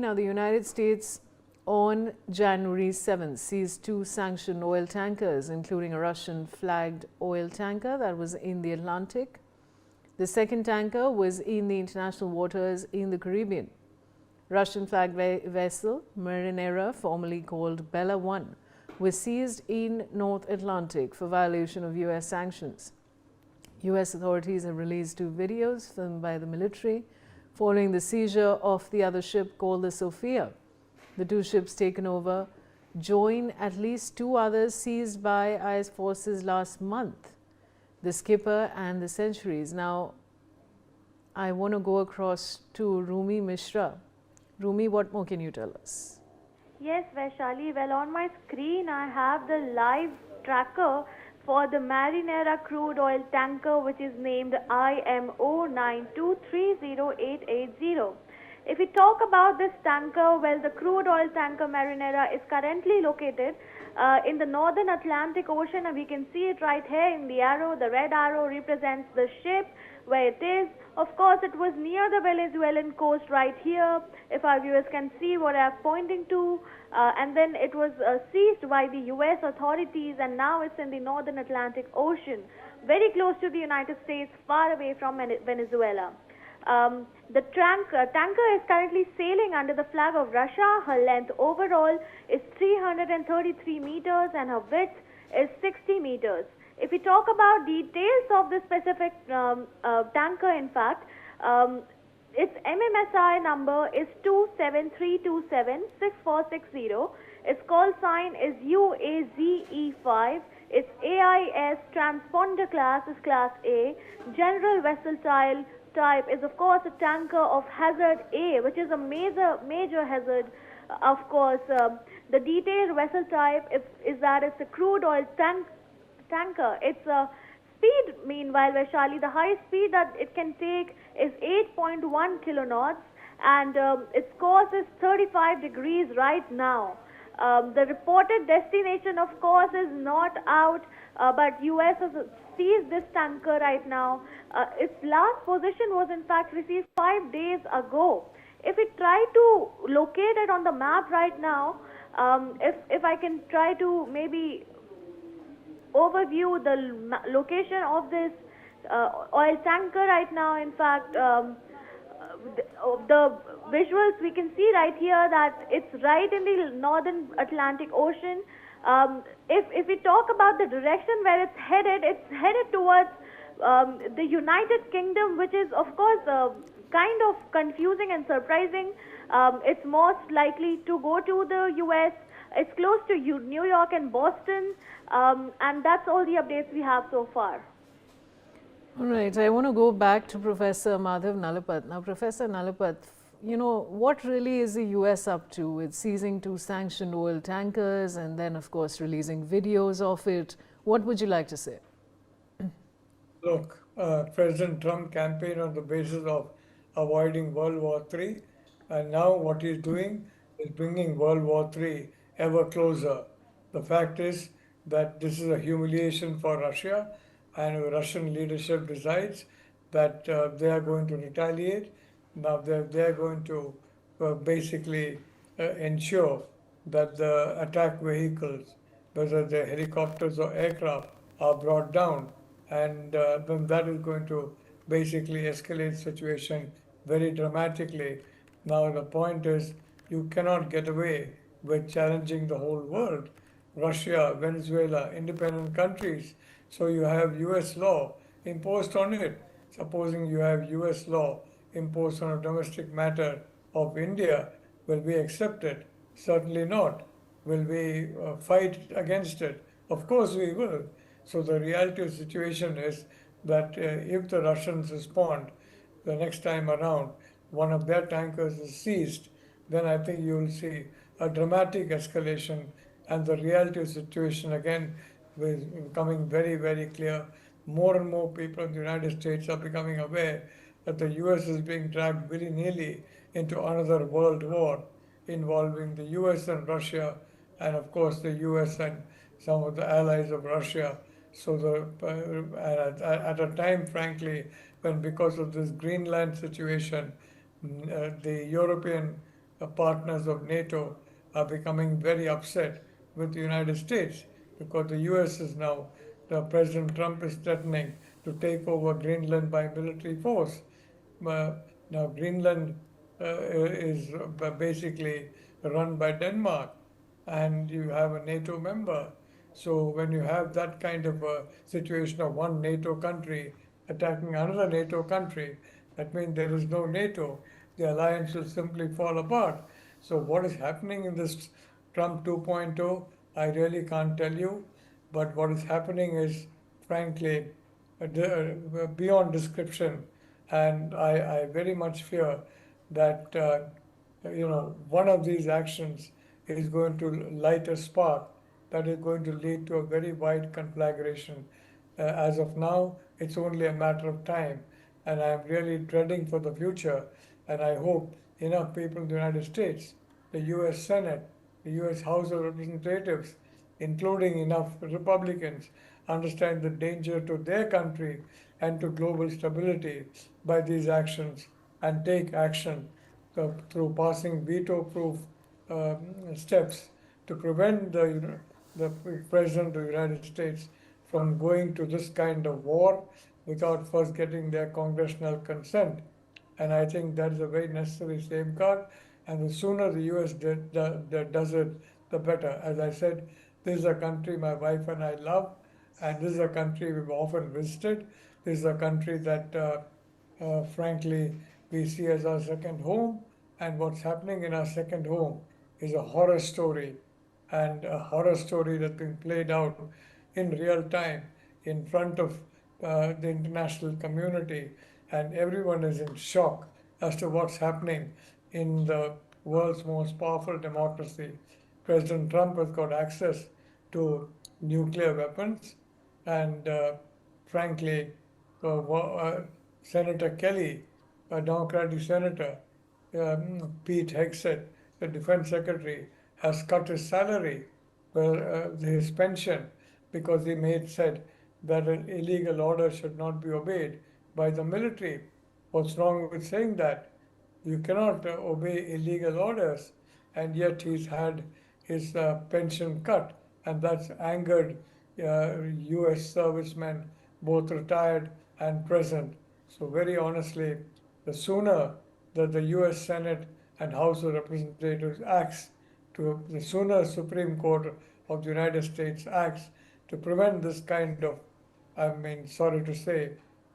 Now, the United States on January 7th seized two sanctioned oil tankers, including a Russian-flagged oil tanker that was in the Atlantic. The second tanker was in the international waters in the Caribbean. Russian-flagged vessel MARINERA, formerly called Bella 1, was seized in North Atlantic for violation of U.S. sanctions. U.S. authorities have released two videos filmed by the military following the seizure of the other ship called the SOPHIA. The two ships taken over join at least two others seized by IS forces last month, the Skipper and the Centuries. Now, I want to go across to Rumi Mishra. Rumi, what more can you tell us? Yes, Vaishali. Well, on my screen, I have the live tracker for the Marinera crude oil tanker, which is named IMO 9230880. If we talk about this tanker, well, the crude oil tanker Marinera is currently located in the northern Atlantic Ocean, and we can see it right here in the arrow. The red arrow represents the ship, where it is. Of course, it was near the Venezuelan coast right here, if our viewers can see what I'm pointing to. And then it was seized by the U.S. authorities, and now it's in the northern Atlantic Ocean, very close to the United States, far away from Venezuela. The tanker is currently sailing under the flag of Russia. Her length overall is 333 meters and her width is 60 meters. If we talk about details of this specific tanker, in fact, its MMSI number is 273276460. Its call sign is UAZE5. Its AIS transponder class is Class A. General vessel type is, of course, a tanker of hazard A, which is a major hazard. Of course, the detailed vessel type is that it's a crude oil tanker. Its speed, meanwhile, Vaishali, the high speed that it can take is 8.1 kiloknots, and its course is 35 degrees right now. The reported destination, of course, is not out, but U.S. has seized this tanker right now. Its last position was, in fact, received 5 days ago. If we try to locate it on the map right now, if I can try to maybe overview the location of this oil tanker right now, in fact, the visuals we can see right here that it's right in the northern Atlantic Ocean. If we talk about the direction where it's headed towards the United Kingdom, which is, of course, kind of confusing and surprising. It's most likely to go to the US. It's close to New York and Boston, and that's all the updates we have so far. All right, I want to go back to Professor Madhav Nalapat. Now, Professor Nalapat, you know, what really is the US up to with seizing two sanctioned oil tankers and then, of course, releasing videos of it? What would you like to say? Look, President Trump campaigned on the basis of avoiding World War III, and now what he's doing is bringing World War III ever closer. The fact is that this is a humiliation for Russia, and the Russian leadership decides that they are going to retaliate. Now they're going to basically ensure that the attack vehicles, whether they're helicopters or aircraft, are brought down, and then that is going to basically escalate the situation very dramatically. Now the point is, you cannot get away with challenging the whole world. Russia, Venezuela, independent countries. So you have US law imposed on it. Supposing you have US law imposed on a domestic matter of India, will we accept it? Certainly not. Will we fight against it? Of course we will. So the reality of the situation is that if the Russians respond the next time around, one of their tankers is seized, then I think you will see a dramatic escalation, and the reality of the situation again is becoming very, very clear. More and more people in the United States are becoming aware that the US is being dragged willy-nilly into another world war involving the US and Russia, and of course the US and some of the allies of Russia. So at a time, frankly, when because of this Greenland situation, the European partners of NATO are becoming very upset with the United States because the US is now, President Trump is threatening to take over Greenland by military force. Uh, Now, Greenland is basically run by Denmark, and you have a NATO member. So when you have that kind of a situation of one NATO country attacking another NATO country, that means there is no NATO. The alliance will simply fall apart. So what is happening in this Trump 2.0, I really can't tell you. But what is happening is, frankly, beyond description. And I very much fear that, one of these actions is going to light a spark that is going to lead to a very wide conflagration. As of now, it's only a matter of time, and I'm really dreading for the future. And I hope enough people in the United States, the US Senate, the US House of Representatives, including enough Republicans, understand the danger to their country and to global stability by these actions and take action through passing veto-proof steps to prevent the President of the United States from going to this kind of war without first getting their congressional consent. And I think that is a very necessary safeguard. And the sooner the US does it, the better. As I said, this is a country my wife and I love, and this is a country we've often visited. This is a country that, frankly, we see as our second home. And what's happening in our second home is a horror story, and a horror story that's being played out in real time in front of the international community, and everyone is in shock as to what's happening in the world's most powerful democracy. President Trump has got access to nuclear weapons, and frankly, Senator Kelly, a Democratic senator, Pete Hegseth, the defense secretary, has cut his salary, his pension, because he said that an illegal order should not be obeyed by the military. What's wrong with saying that? You cannot obey illegal orders, and yet he's had his pension cut, and that's angered US servicemen, both retired and present. So very honestly, the sooner that the US Senate and House of Representatives the sooner Supreme Court of the United States acts to prevent this kind of, sorry to say,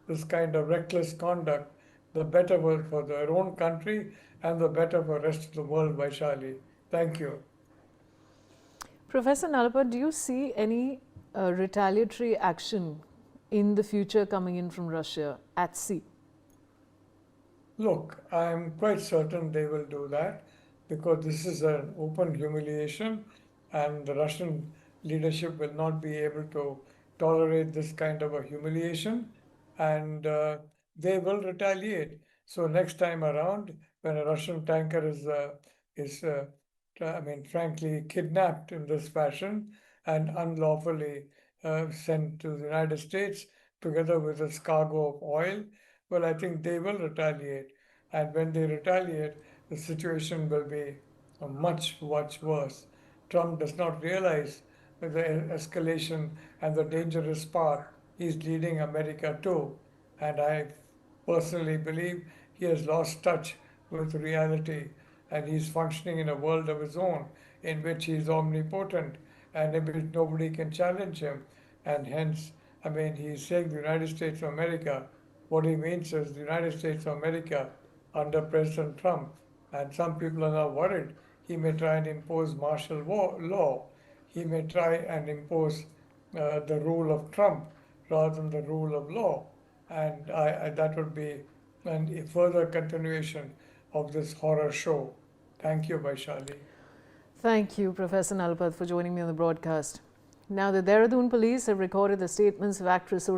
this kind of reckless conduct, the better for their own country and the better for the rest of the world, Vaishali. Thank you. Professor Nalapad, do you see any retaliatory action in the future coming in from Russia at sea? Look, I'm quite certain they will do that because this is an open humiliation, and the Russian leadership will not be able to tolerate this kind of a humiliation, and they will retaliate. So next time around, when a Russian tanker is frankly, kidnapped in this fashion and unlawfully sent to the United States together with its cargo of oil, well, I think they will retaliate. And when they retaliate, the situation will be much, much worse. Trump does not realize the escalation and the dangerous path he's leading America to. And I personally believe he has lost touch with reality, and he's functioning in a world of his own in which he's omnipotent and in which nobody can challenge him. And hence, he's saying the United States of America. What he means is the United States of America under President Trump. And some people are now worried he may try and impose martial law. He may try and impose the rule of Trump rather than the rule of law. And that would be a further continuation of this horror show. Thank you, Vaishali. Thank you, Professor Nalapad, for joining me on the broadcast. Now, the Dehradun police have recorded the statements of actress Urmila